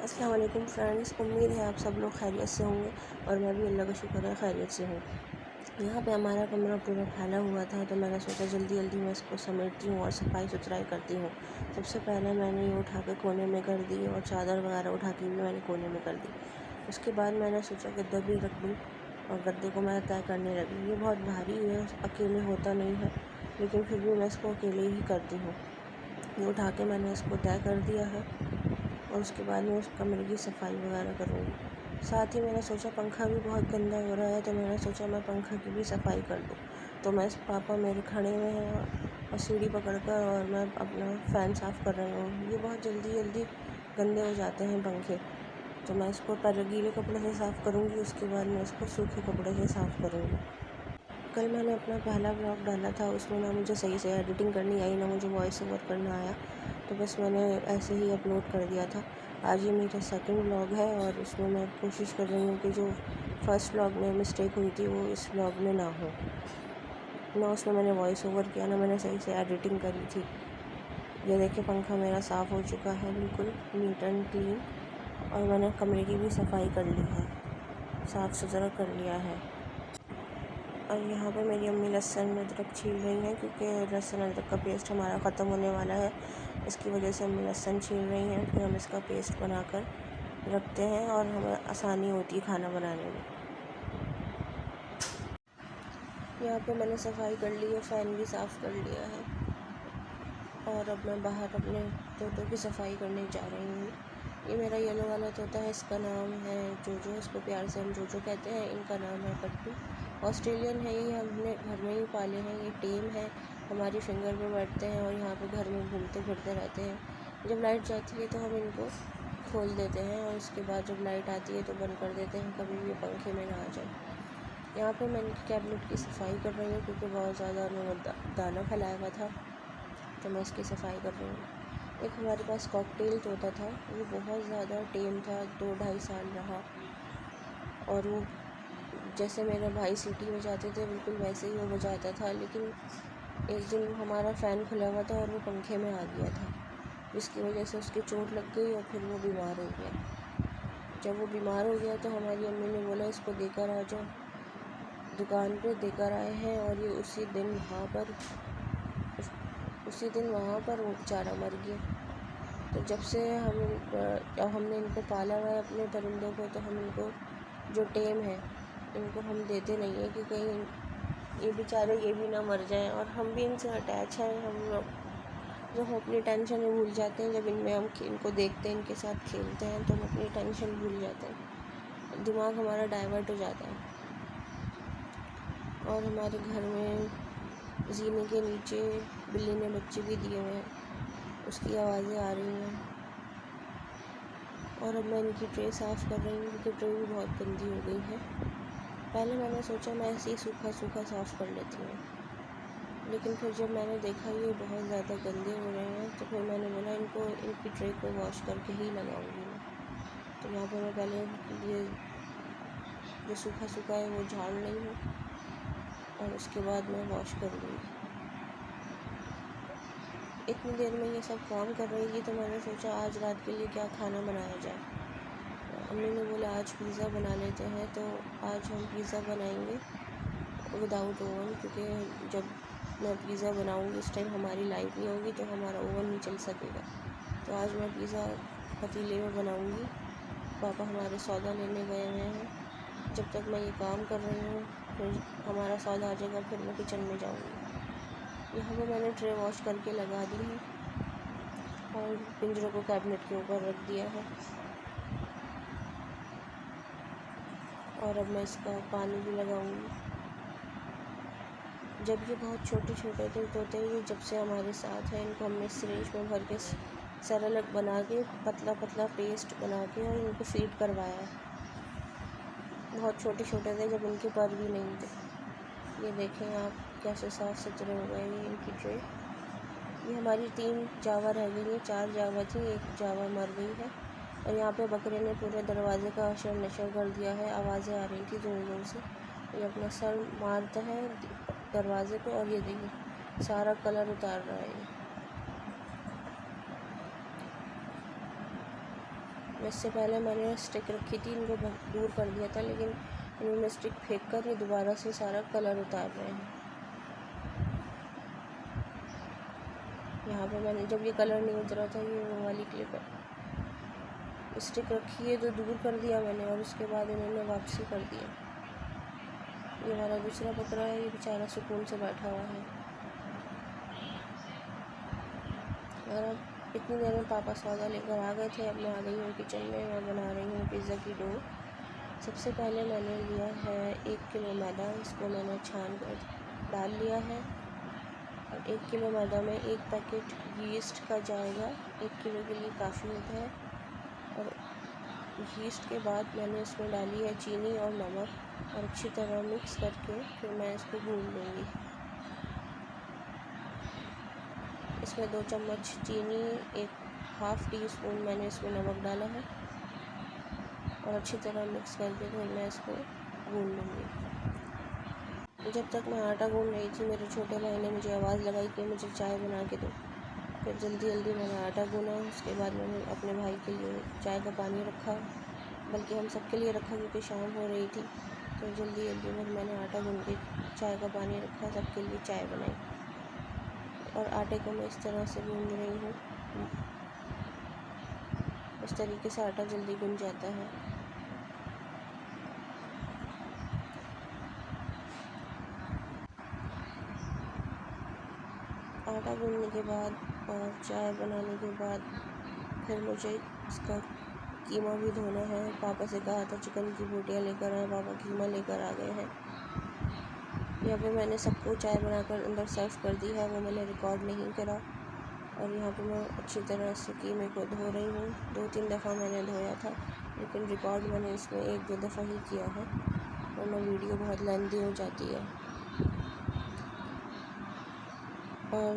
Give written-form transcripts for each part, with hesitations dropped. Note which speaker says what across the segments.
Speaker 1: अस्सलाम वालेकुम फ्रेंड्स, उम्मीद है आप सब लोग खैरियत से होंगे और मैं भी अल्लाह का शुक्र है खैरियत से हूँ। यहाँ पे हमारा कमरा पूरा फैला हुआ था तो मैंने सोचा जल्दी जल्दी मैं इसको समेटती हूँ और सफाई सुथराई करती हूँ। सबसे पहले मैंने ये उठा के कोने में कर दी और चादर वगैरह उठा के भी मैंने कोने में कर दी। उसके बाद मैंने सोचा गद्दा भी रख दूँ और गद्दे को मैं तय करने लगी। ये बहुत भारी है, अकेले होता नहीं है, लेकिन फिर भी मैं इसको अकेले ही करती हूँ। ये उठा के मैंने इसको तय कर दिया है और उसके बाद मैं उस कमरे की सफाई वगैरह करूँगी। साथ ही मैंने सोचा पंखा भी बहुत गंदा हो रहा है तो मैंने सोचा मैं पंखा की भी सफाई कर दूँ। तो मैं पापा मेरे खड़े हुए हैं और सीढ़ी पकड़कर और मैं अपना फ़ैन साफ़ कर रही हूँ। ये बहुत जल्दी जल्दी गंदे हो जाते हैं पंखे, तो मैं इसको पहले गीले कपड़े से साफ़ करूँगी, उसके बाद मैं इसको सूखे कपड़े से साफ़ करूँगी। कल मैंने अपना पहला ब्लॉग डाला था, उसमें ना मुझे सही से एडिटिंग करनी आई, ना मुझे वॉइस ओवर करना आया, तो बस मैंने ऐसे ही अपलोड कर दिया था। आज ये मेरा सेकंड व्लॉग है और उसमें मैं कोशिश कर रही हूँ कि जो फर्स्ट व्लॉग में मिस्टेक हुई थी वो इस व्लॉग में ना हो। ना उसमें मैंने वॉइस ओवर किया, ना मैंने सही से एडिटिंग करी थी। ये देखिए पंखा मेरा साफ़ हो चुका है, बिल्कुल नीट एंड क्लीन, और मैंने कमरे की भी सफाई कर ली है, साफ़ सुथरा कर लिया है। और यहाँ पे मेरी अम्मी लहसुन अदरक छील रही हैं क्योंकि लहसुन अदरक का पेस्ट हमारा ख़त्म होने वाला है। इसकी वजह से अम्मी लहसुन छील रही हैं, फिर हम इसका पेस्ट बनाकर रखते हैं और हमें आसानी होती है खाना बनाने में। यहाँ पे मैंने सफाई कर ली है, फ़ैन भी साफ़ कर लिया है और अब मैं बाहर अपने तोतों की सफाई करने जा रही हूँ। ये मेरा येलो वाला तोता है, इसका नाम है जोजो, इसको प्यार से हम जोजो कहते हैं। इनका नाम है कट्टू, ऑस्ट्रेलियन है। ये हमने घर में ही पाले हैं, ये टेम है, हमारी फिंगर पे बैठते हैं और यहाँ पे घर में घूमते फिरते रहते हैं। जब लाइट जाती है तो हम इनको खोल देते हैं और उसके बाद जब लाइट आती है तो बंद कर देते हैं, कभी भी पंखे में ना आ जाए। यहाँ पे मैं इनकी कैबिनेट की सफाई कर रही हूँ क्योंकि बहुत ज़्यादा उन्होंने दाना फैलाया हुआ था, तो मैं इसकी सफाई कर रही हूँ। एक हमारे पास कॉकटेल तोता था, वो बहुत ज़्यादा टेम था, 2-2.5 साल रहा और वो जैसे मेरे भाई सिटी में जाते थे बिल्कुल वैसे ही वो बजाता था। लेकिन एक दिन हमारा फ़ैन खुला हुआ था और वो पंखे में आ गया था, जिसकी वजह से उसकी चोट लग गई और फिर वो बीमार हो गया। जब वो बीमार हो गया तो हमारी अम्मी ने बोला इसको देकर आ जाओ। दुकान पे देकर आए हैं और ये उसी दिन वहाँ पर वो बेचारा मर गया। तो जब से हमने इनको पाला हुआ है अपने परिंदों को, तो हम इनको जो टेम है इनको हम देते नहीं है कि कहीं ये बेचारे ये भी ना मर जाएं। और हम भी इनसे अटैच हैं, हम लोग जब हम अपनी टेंशन में भूल जाते हैं, जब इनमें हम इनको देखते हैं, इनके साथ खेलते हैं, तो हम अपनी टेंशन भूल जाते हैं, दिमाग हमारा डाइवर्ट हो जाता है। और हमारे घर में जीने के नीचे बिल्ली ने बच्चे भी दिए हुए हैं, उसकी आवाज़ें आ रही हैं। और अब मैं इनकी ट्रे साफ़ कर रही हूँ क्योंकि ट्रे भी बहुत गंदी हो गई है। पहले मैंने सोचा मैं ऐसे ही सूखा सूखा साफ़ कर लेती हूँ, लेकिन फिर जब मैंने देखा ये बहुत ज़्यादा गंदे हो रहे हैं तो फिर मैंने बोला इनकी ट्रे को वॉश करके ही लगाऊंगी मैं। तो यहाँ पर मैं पहले ये जो सूखा सूखा है वो झाड़ रही हूँ और उसके बाद मैं वॉश करूँगी। इतनी देर में ये सब काम कर रही थी तो मैंने सोचा आज रात के लिए क्या खाना बनाया जाए। अम्मी ने बोला आज पिज़्ज़ा बना लेते हैं, तो आज हम पिज़्ज़ा बनाएंगे विदाउट ओवन, क्योंकि जब मैं पिज़्ज़ा बनाऊंगी उस टाइम हमारी लाइट नहीं होगी तो हमारा ओवन नहीं चल सकेगा। तो आज मैं पिज़्ज़ा पतीले में बनाऊंगी। पापा हमारे सौदा लेने गए हुए हैं, जब तक मैं ये काम कर रही हूँ फिर हमारा सौदा आ जाएगा, फिर मैं किचन में जाऊँगी। यहाँ पे मैंने ट्रे वॉश करके लगा दी है और पिंजरों को कैबिनेट के ऊपर रख दिया है। और अब मैं इसका पानी भी लगाऊंगी। जब ये बहुत छोटे छोटे थे तोते, ये जब से हमारे साथ हैं, इनको हमने सिरिंज में भर के सेरेलैक बना के पतला पतला पेस्ट बना के और इनको फीड करवाया है। बहुत छोटे छोटे थे जब इनके पर भी नहीं थे। ये देखें आप कैसे साफ़ सुथरे हो गए ये इनकी ट्रे। ये हमारी 3 जावा रह गई हैं, 4 जावा थी, 1 जावा मर गई है। और यहाँ पे बकरे ने पूरे दरवाज़े का अशर नशर कर दिया है, आवाज़ें आ रही थी ज़ोर ज़ोर से। ये अपना सर मारता है दरवाज़े पे और ये देखिए सारा कलर उतार रहा है ये। इससे पहले मैंने स्टिक रखी थी, इनको दूर कर दिया था, लेकिन इन्होंने स्टिक फेंक कर ये दोबारा से सारा कलर उतार रहे हैं। यहाँ पे मैंने जब ये कलर नहीं उतरा था, ये वो वाली क्लिप स्टिक रखी है तो दूर कर दिया मैंने, और उसके बाद इन्होंने वापसी कर दिया। ये हमारा दूसरा बकरा है, ये बेचारा सुकून से बैठा हुआ है। और अब इतनी देर में पापा सौदा लेकर आ गए थे। अब मैं आ गई हूँ किचन में, मैं बना रही हूँ पिज़्ज़ा की डो। सबसे पहले मैंने लिया है 1 किलो मैदा, इसको मैंने छान कर डाल लिया है। और 1 किलो मैदा में 1 पैकेट यीस्ट का जाएगा, 1 किलो के लिए काफ़ी होता है। और यीस्ट के बाद मैंने इसमें डाली है चीनी और नमक, और अच्छी तरह मिक्स करके फिर मैं इसको भून लूँगी। इसमें 2 चम्मच चीनी, 1/2 टीस्पून मैंने इसमें नमक डाला है, और अच्छी तरह मिक्स करके फिर मैं इसको भून लूँगी। जब तक मैं आटा गूँध रही थी, मेरे छोटे भाई ने मुझे आवाज़ लगाई कि मुझे चाय बना के दो। फिर जल्दी जल्दी मैंने आटा गूँधा, उसके बाद मैंने अपने भाई के लिए चाय का पानी रखा, बल्कि हम सबके लिए रखा क्योंकि शाम हो रही थी। तो जल्दी जल्दी में मैंने आटा गूँध के चाय का पानी रखा, सबके लिए चाय बनाई। और आटे को मैं इस तरह से गूँध रही हूँ, इस तरीके से आटा जल्दी गूँध जाता है। आटा गूँधने के बाद और चाय बनाने के बाद फिर मुझे इसका कीमा भी धोना है। पापा से कहा था चिकन की बोटियाँ लेकर आए, पापा कीमा लेकर आ गए हैं। यहाँ पे मैंने सबको चाय बनाकर अंदर सर्व कर दी है, वो मैंने रिकॉर्ड नहीं करा। और यहाँ पे मैं अच्छी तरह से कीमे को धो रही हूँ। 2-3 दफ़ा मैंने धोया था, लेकिन रिकॉर्ड मैंने इसमें 1-2 दफ़ा ही किया है, वरना वीडियो बहुत लेंथी हो जाती है। और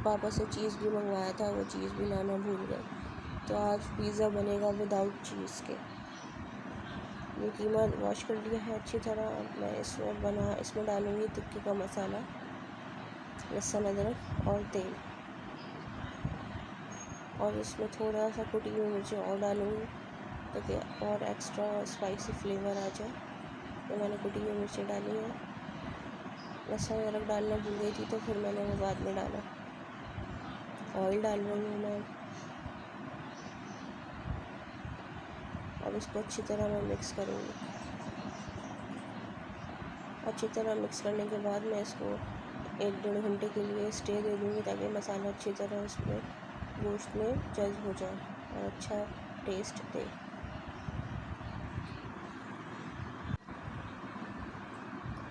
Speaker 1: पापा से चीज़ भी मंगवाया था, वो चीज़ भी लाना भूल गए। तो आज पिज़्ज़ा बनेगा विदाउट चीज़ के। ये कीमा वॉश कर लिया है अच्छी तरह। मैं इसमें डालूँगी टिक्की का मसाला, लहसुन अदरक और तेल, और इसमें थोड़ा सा कुटी हुई मिर्ची और डालूँगी ताकि और एक्स्ट्रा स्पाइसी फ्लेवर आ जाए। तो मैंने कुटी हुई मिर्ची डाली है। लहसुन अदरक डालना भूल गई थी, तो फिर मैंने वो बाद में डाला। ऑयल डाल रही हूँ मैं। अब इसको अच्छी तरह मैं मिक्स करूँगी। अच्छी तरह मिक्स करने के बाद मैं इसको 1-1.5 घंटे के लिए स्टे दे दूँगी, ताकि मसाला अच्छी तरह इसमें गोश्त में जज़्ब हो जाए और अच्छा टेस्ट दे।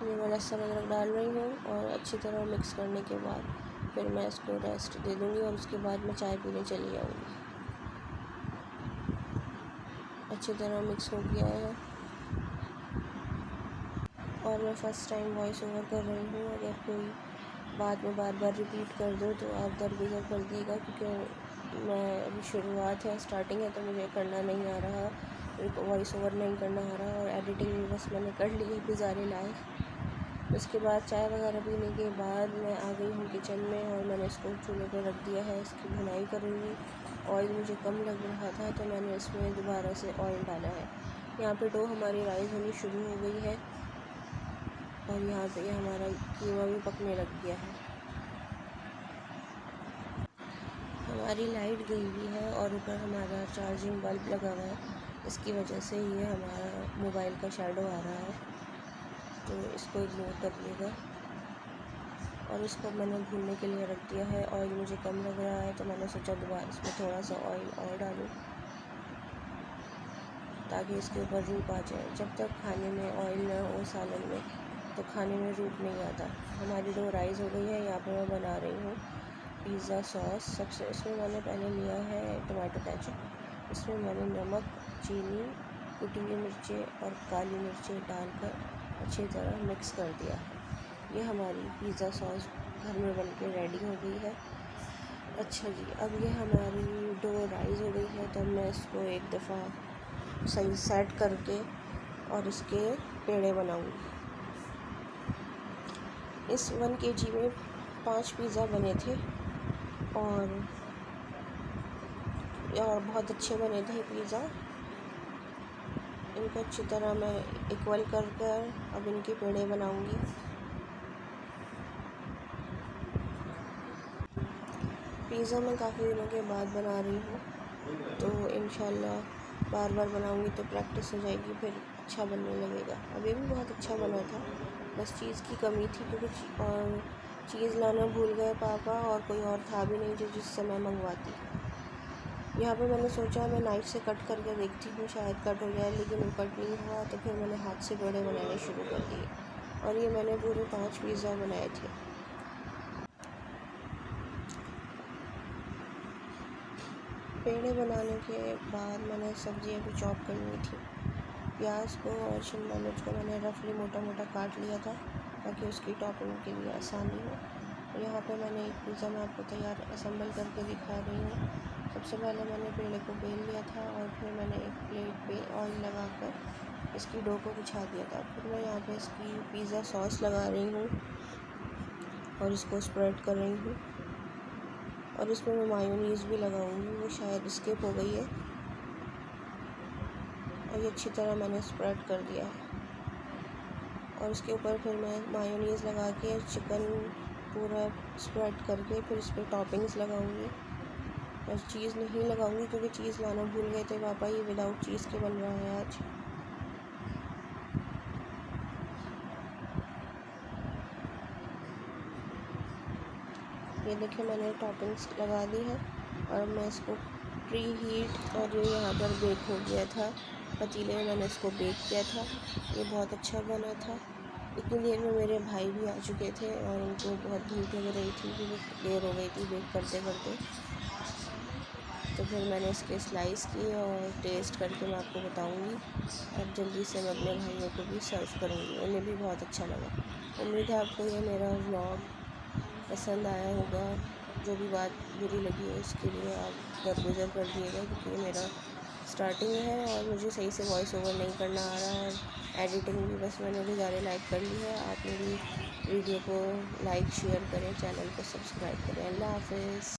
Speaker 1: ये मैं लहसुन अदरक डाल रही हूँ, और अच्छी तरह मिक्स करने के बाद फिर मैं इसको रेस्ट दे दूँगी, और उसके बाद मैं चाय पीने चली जाऊँगी। अच्छी तरह मिक्स हो गया है, और मैं फ़र्स्ट टाइम वॉइस ओवर कर रही हूँ। अगर कोई बात में बार बार रिपीट कर दूँ तो आप दरगुजर कर दिएगा, क्योंकि मैं अभी शुरुआत है, स्टार्टिंग है, तो मुझे करना नहीं आ रहा, वॉइस ओवर नहीं करना आ रहा। और एडिटिंग भी बस मैंने कर ली है गुजारे लायक। उसके बाद चाय वगैरह पीने के बाद मैं आ गई हूँ किचन में, और मैंने इसको चूल्हे पर रख दिया है। इसकी भुनाई करूँगी। ऑयल मुझे कम लग रहा था, तो मैंने इसमें दोबारा से ऑयल डाला है। यहाँ पे डो हमारी राइस होनी शुरू हो गई है, और यहाँ पे हमारा कीमा भी पकने लग गया है। हमारी लाइट गई हुई है, और ऊपर हमारा चार्जिंग बल्ब लगा हुआ है, इसकी वजह से ये हमारा मोबाइल का शैडो आ रहा है, तो इसको इग्नोर करिएगा। और इसको मैंने भूनने के लिए रख दिया है। ऑयल मुझे कम लग रहा है, तो मैंने सोचा दोबारा इसमें थोड़ा सा ऑयल और डालूँ, ताकि इसके ऊपर रूप आ जाए। जब तक खाने में ऑयल ना हो सालन में, तो खाने में रूप नहीं आता। हमारी डो राइस हो गई है। यहाँ पर मैं बना रही हूँ पिज़्ज़ा सॉस। सबसे इसमें मैंने पहले लिया है टमाटो केचप। इसमें मैंने नमक, चीनी, कुटी हुई मिर्चें और काली मिर्चें डालकर अच्छी तरह मिक्स कर दिया है। ये हमारी पिज़्ज़ा सॉस घर में बन के रेडी हो गई है। अच्छा जी, अब ये हमारी डो राइस हो गई है, तो मैं इसको एक दफ़ा सही सेट करके और इसके पेड़े बनाऊंगी। इस 1 kg में 5 पिज़्ज़ा बने थे, और और बहुत अच्छे बने थे पिज़्ज़ा। इनको अच्छी तरह मैं इक्वल कर कर अब इनके पेड़े बनाऊंगी। पिज़्ज़ा मैं काफ़ी दिनों के बाद बना रही हूँ, तो इंशाल्लाह बार बार बनाऊंगी तो प्रैक्टिस हो जाएगी, फिर अच्छा बनने लगेगा। अभी भी बहुत अच्छा बना था, बस चीज़ की कमी थी क्योंकि और चीज़ लाना भूल गए पापा, और कोई और था भी नहीं जो जिससे मैं मंगवाती। यहाँ पे मैंने सोचा मैं नाइफ से कट करके देखती हूँ, शायद कट हो जाए, लेकिन वो कट नहीं हुआ। तो फिर मैंने हाथ से पेड़े बनाने शुरू कर दिए, और ये मैंने पूरे 5 पिज़्ज़ा बनाए थे। पेड़े बनाने के बाद मैंने सब्जियाँ भी चॉप करनी थी। प्याज को और शिमला मिर्च को मैंने रफली मोटा मोटा काट लिया था ताकि उसकी टॉपिंग के लिए आसानी हो। और यहाँ पे मैंने एक पिज़्ज़ा मैं आपको तैयार असेंबल करके दिखा रही हूँ। सबसे पहले मैंने पेड़े को बेल लिया था, और फिर मैंने एक प्लेट पे ऑयल लगाकर इसकी डो को बिछा दिया था। फिर मैं यहाँ पे इसकी पिज़्ज़ा सॉस लगा रही हूँ और इसको स्प्रेड कर रही हूँ, और इसमें मैं मायोनीज़ भी लगाऊंगी, वो शायद स्किप हो गई है। और ये अच्छी तरह मैंने स्प्रेड कर दिया है, और इसके ऊपर फिर मैं मायोनीज़ लगा के चिकन पूरा स्प्रेड करके फिर इस पर टॉपिंग्स लगाऊंगी। और चीज़ नहीं लगाऊंगी क्योंकि चीज़ लाना भूल गए थे पापा, ये विदाउट चीज़ के बन रहा है आज। ये देखिए मैंने टॉपिंग्स लगा दी है, और मैं इसको प्री हीट और ये यहाँ पर बेक हो गया था पतीले में, मैंने इसको बेक किया था। ये बहुत अच्छा बना था। इतनी देर में मेरे भाई भी आ चुके थे, और उनको बहुत भूख लग रही थी क्योंकि देर हो गई थी बेक करते करते। तो फिर मैंने इसके स्लाइस किए और टेस्ट करके मैं आपको बताऊंगी। अब जल्दी से मैं अपने भाइयों को भी सर्व करूंगी, उन्हें भी बहुत अच्छा लगा। उम्मीद है आपको ये मेरा व्लॉग पसंद आया होगा। जो भी बात बुरी लगी है उसके लिए आप दरगुजर कर दिएगा, क्योंकि मेरा स्टार्टिंग है और मुझे सही से वॉइस ओवर नहीं करना आ रहा है, और एडिटिंग भी बस मैंने गुजारे लाइक कर ली है। आप मेरी वीडियो को लाइक शेयर करें, चैनल को सब्सक्राइब करें। अल्लाह हाफ़िज़।